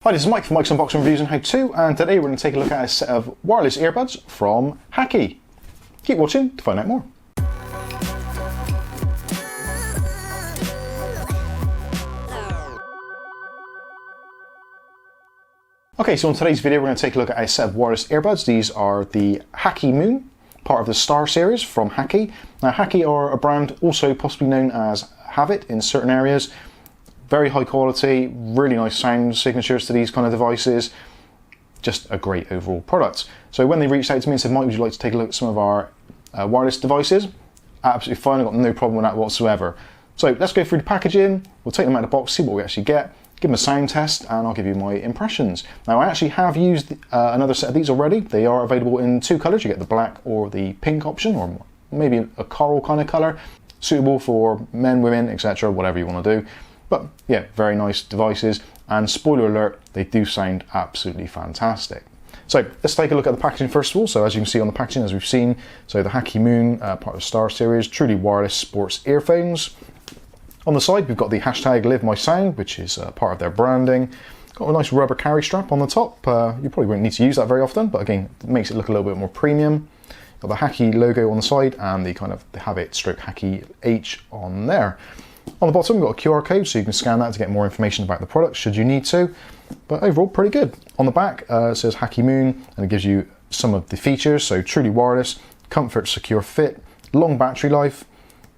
Hi, this is Mike from Mike's Unboxing Reviews and How To, and today we're going to take a look at a set of wireless earbuds from HAKII. Keep watching to find out more. Okay, so in today's video we're going to take a look at a set of wireless earbuds. These are the HAKII Moon, part of the Star series from HAKII. Now HAKII are a brand also possibly known as HAVIT in certain areas. Very high quality, really nice sound signatures to these kind of devices. Just a great overall product. So when they reached out to me and said, Mike, would you like to take a look at some of our wireless devices? Absolutely fine, I've got no problem with that whatsoever. So let's go through the packaging, we'll take them out of the box, see what we actually get, give them a sound test, and I'll give you my impressions. Now I actually have used another set of these already. They are available in two colours. You get the black or the pink option, or maybe a coral kind of colour, suitable for men, women, etc., whatever you want to do. But yeah, very nice devices, and spoiler alert, they do sound absolutely fantastic. So let's take a look at the packaging first of all. So as you can see on the packaging, as we've seen, so the HAKII Moon, part of the Star series, truly wireless sports earphones. On the side, we've got the hashtag Live My Sound, which is part of their branding. Got a nice rubber carry strap on the top. You probably won't need to use that very often, but again, it makes it look a little bit more premium. Got the HAKII logo on the side and the kind of the HAVIT stroke HAKII H on there. On the bottom, we've got a QR code, so you can scan that to get more information about the product should you need to. But overall, pretty good. On the back, it says HAKII Moon, and it gives you some of the features. So truly wireless, comfort, secure fit, long battery life,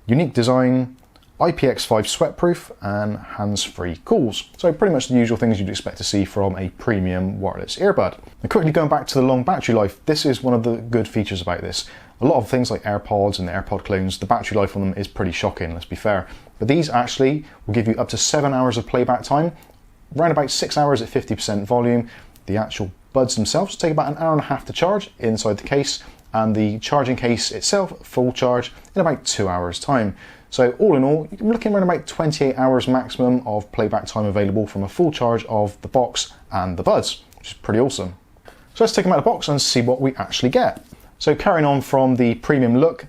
unique design, IPX5 sweatproof, and hands-free calls. So pretty much the usual things you'd expect to see from a premium wireless earbud. Now quickly going back to the long battery life, this is one of the good features about this. A lot of things like Airpods and the Airpod clones, the battery life on them is pretty shocking, let's be fair. But these actually will give you up to 7 hours of playback time, around about 6 hours at 50% volume. The actual buds themselves take about an hour and a half to charge inside the case, and the charging case itself, full charge, in about 2 hours time. So all in all, you're looking around about 28 hours maximum of playback time available from a full charge of the box and the buds, which is pretty awesome. So let's take them out of the box and see what we actually get. So carrying on from the premium look,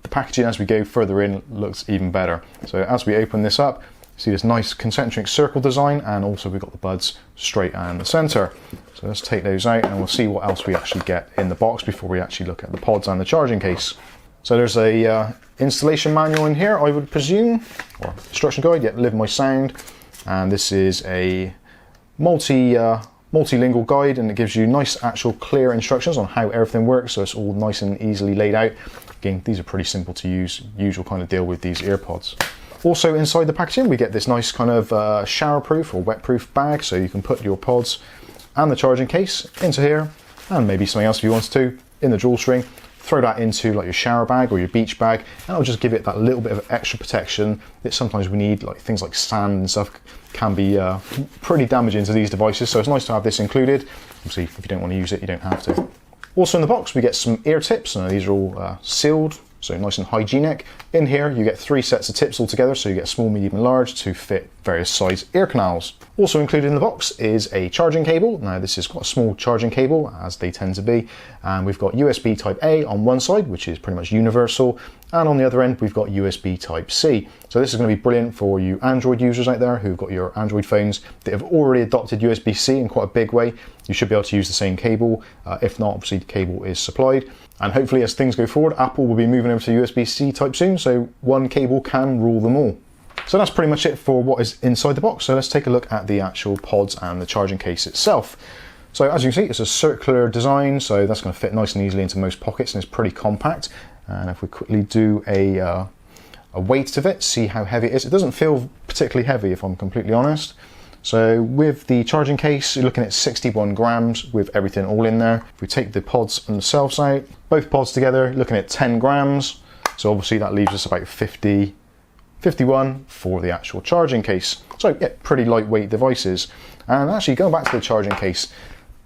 the packaging as we go further in looks even better. So as we open this up, you see this nice concentric circle design, and also we've got the buds straight in the center. So let's take those out and we'll see what else we actually get in the box before we actually look at the pods and the charging case. So there's a installation manual in here, I would presume, or instruction guide, yeah, Live My Sound. And this is a multilingual guide, and it gives you nice actual clear instructions on how everything works, so it's all nice and easily laid out. Again, these are pretty simple to use, usual kind of deal with these earpods. Also inside the packaging we get this nice kind of shower-proof or wet-proof bag, so you can put your pods and the charging case into here, and maybe something else if you wanted to, in the drawstring. Throw that into like your shower bag or your beach bag, and it'll just give it that little bit of extra protection that sometimes we need, like things like sand and stuff can be pretty damaging to these devices, so it's nice to have this included. Obviously, if you don't want to use it, you don't have to. Also in the box, we get some ear tips, and these are all sealed, so nice and hygienic. In here, you get 3 sets of tips altogether, so you get small, medium, and large to fit various size ear canals. Also included in the box is a charging cable. Now this is quite a small charging cable, as they tend to be, and we've got USB Type A on one side, which is pretty much universal, and on the other end we've got USB Type C. So this is going to be brilliant for you Android users out there who've got your Android phones that have already adopted USB-C in quite a big way. You should be able to use the same cable. If not, obviously the cable is supplied. And hopefully as things go forward, Apple will be moving over to USB-C type soon, so one cable can rule them all. So that's pretty much it for what is inside the box. So let's take a look at the actual pods and the charging case itself. So as you can see, it's a circular design, so that's going to fit nice and easily into most pockets, and it's pretty compact. And if we quickly do a weight of it, see how heavy it is. It doesn't feel particularly heavy, if I'm completely honest. So with the charging case, you're looking at 61 grams with everything all in there. If we take the pods themselves out, both pods together, looking at 10 grams. So obviously that leaves us about 51 for the actual charging case. So yeah, pretty lightweight devices. And actually going back to the charging case,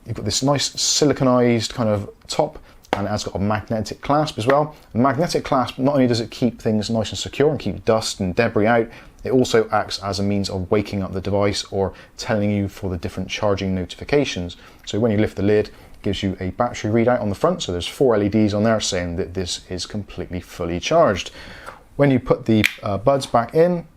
you've got this nice siliconized kind of top, and it has got a magnetic clasp as well. The magnetic clasp, not only does it keep things nice and secure and keep dust and debris out, it also acts as a means of waking up the device or telling you for the different charging notifications. So when you lift the lid, it gives you a battery readout on the front, so there's 4 LEDs on there saying that this is completely fully charged. When you put the buds back in,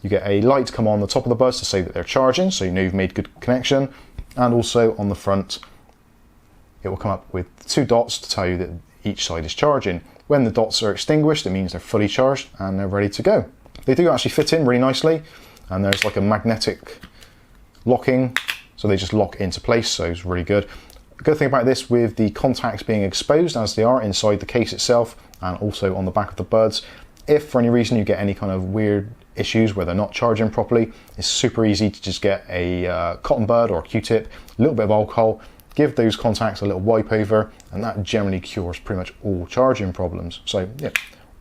You get a light come on the top of the buds to say that they're charging, so you know you've made good connection. And also on the front, it will come up with 2 dots to tell you that each side is charging. When the dots are extinguished, it means they're fully charged and they're ready to go. They do actually fit in really nicely, and there's like a magnetic locking, so they just lock into place, so it's really good. The good thing about this, with the contacts being exposed as they are inside the case itself and also on the back of the buds, if for any reason you get any kind of weird issues where they're not charging properly, it's super easy to just get a cotton bud or a Q-tip, a little bit of alcohol, give those contacts a little wipe over, and that generally cures pretty much all charging problems. So yeah,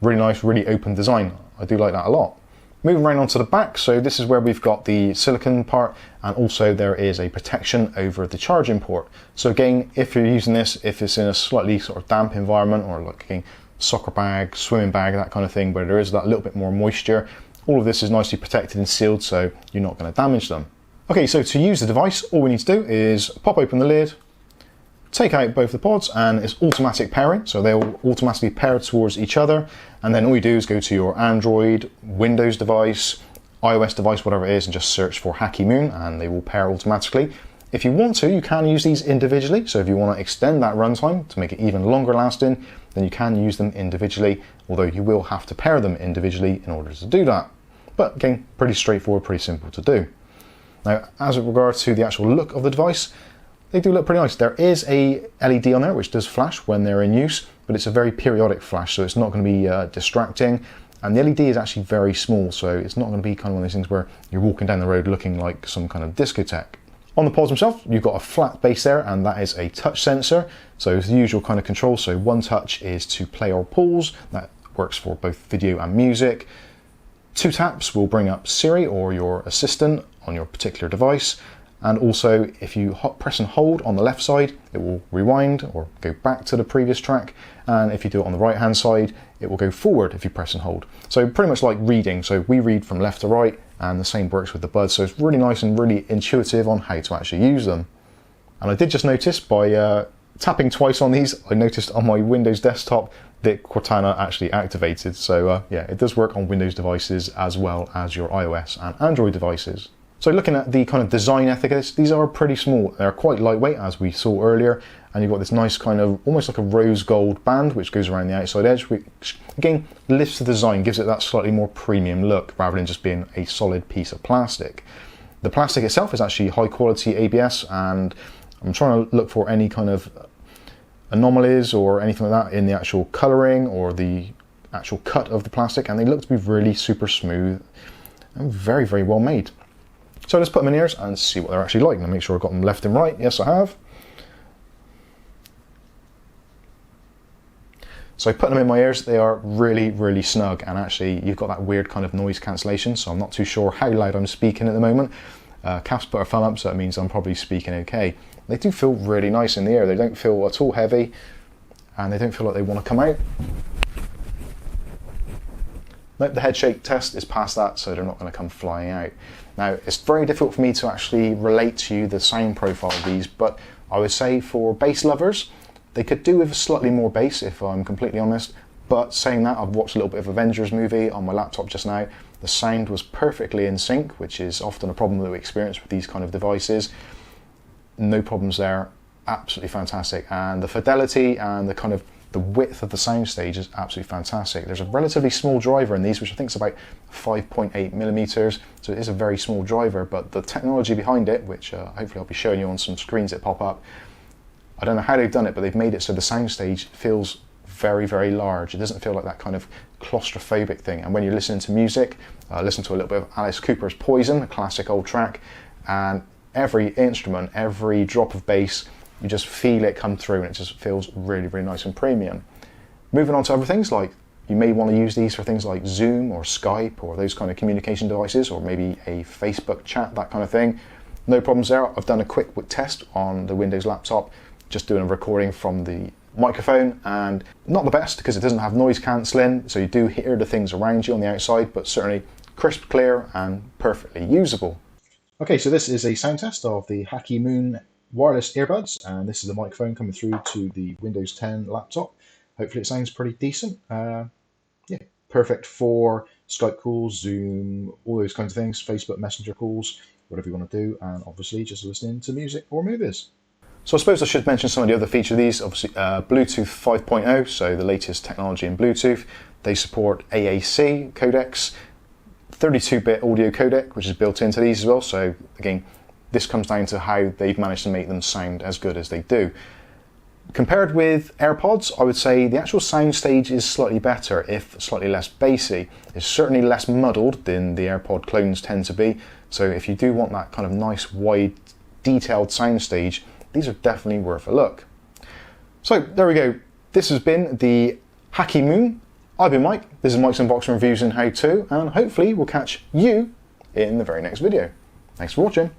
really nice, really open design. I do like that a lot. Moving right onto the back, so this is where we've got the silicone part, and also there is a protection over the charging port. So again, if you're using this, if it's in a slightly sort of damp environment, or like a soccer bag, swimming bag, that kind of thing, where there is that little bit more moisture, all of this is nicely protected and sealed, so you're not going to damage them. Okay, so to use the device, all we need to do is pop open the lid, take out both the pods, and it's automatic pairing, so they'll automatically pair towards each other, and then all you do is go to your Android, Windows device, iOS device, whatever it is, and just search for HAKII MOON, and they will pair automatically. If you want to, you can use these individually, so if you want to extend that runtime to make it even longer lasting, then you can use them individually, although you will have to pair them individually in order to do that. But again, pretty straightforward, pretty simple to do. Now, as with regards to the actual look of the device, they do look pretty nice. There is a LED on there which does flash when they're in use, but it's a very periodic flash, so it's not going to be distracting. And the LED is actually very small, so it's not going to be kind of one of those things where you're walking down the road looking like some kind of discotheque. On the pods themselves, you've got a flat base there, and that is a touch sensor. So it's the usual kind of control. So one touch is to play or pause. That works for both video and music. 2 taps will bring up Siri or your assistant on your particular device. And also, if you press and hold on the left side, it will rewind or go back to the previous track. And if you do it on the right hand side, it will go forward if you press and hold. So pretty much like reading. So we read from left to right, and the same works with the buds. So it's really nice and really intuitive on how to actually use them. And I did just notice by tapping twice on these, I noticed on my Windows desktop that Cortana actually activated. So yeah, it does work on Windows devices as well as your iOS and Android devices. So looking at the kind of design ethic of this, these are pretty small. They're quite lightweight, as we saw earlier, and you've got this nice kind of, almost like a rose gold band, which goes around the outside edge, which again, lifts the design, gives it that slightly more premium look, rather than just being a solid piece of plastic. The plastic itself is actually high quality ABS, and I'm trying to look for any kind of anomalies or anything like that in the actual colouring or the actual cut of the plastic, and they look to be really super smooth and very, very well made. So let's put them in ears and see what they're actually like. And make sure I've got them left and right. Yes, I have. So putting them in my ears, they are really, really snug. And actually, you've got that weird kind of noise cancellation. So I'm not too sure how loud I'm speaking at the moment. Kath's put her thumb up, so that means I'm probably speaking okay. They do feel really nice in the ear. They don't feel at all heavy, and they don't feel like they want to come out. Note the head shake test is past that, so they're not going to come flying out. Now, it's very difficult for me to actually relate to you the sound profile of these, but I would say for bass lovers, they could do with slightly more bass, if I'm completely honest. But saying that, I've watched a little bit of Avengers movie on my laptop just now. The sound was perfectly in sync, which is often a problem that we experience with these kind of devices. No problems there, absolutely fantastic. And the fidelity and the kind of the width of the soundstage is absolutely fantastic. There's a relatively small driver in these, which I think is about 5.8 millimeters. So it is a very small driver, but the technology behind it, which hopefully I'll be showing you on some screens that pop up, I don't know how they've done it, but they've made it so the soundstage feels very, very large. It doesn't feel like that kind of claustrophobic thing. And when you're listening to music, listen to a little bit of Alice Cooper's Poison, a classic old track, and every instrument, every drop of bass, you just feel it come through, and it just feels really, really nice and premium. Moving on to other things, like you may want to use these for things like Zoom or Skype or those kind of communication devices, or maybe a Facebook chat, that kind of thing. No problems there. I've done a quick test on the Windows laptop, just doing a recording from the microphone, and not the best because it doesn't have noise cancelling, so you do hear the things around you on the outside, but certainly crisp, clear, and perfectly usable. Okay, so this is a sound test of the HAKII MOON wireless earbuds, and this is the microphone coming through to the Windows 10 laptop. Hopefully it sounds pretty decent. Yeah, perfect for Skype calls, Zoom, all those kinds of things, Facebook Messenger calls, whatever you want to do, and obviously just listening to music or movies. So I suppose I should mention some of the other features of these. Obviously, Bluetooth 5.0, so the latest technology in Bluetooth. They support AAC codecs, 32-bit audio codec, which is built into these as well. So again, this comes down to how they've managed to make them sound as good as they do. Compared with AirPods, I would say the actual sound stage is slightly better, if slightly less bassy. It's certainly less muddled than the AirPod clones tend to be. So if you do want that kind of nice, wide, detailed sound stage, these are definitely worth a look. So there we go. This has been the HAKII Moon. I've been Mike. This is Mike's Unboxing Reviews and How To, and hopefully we'll catch you in the very next video. Thanks for watching.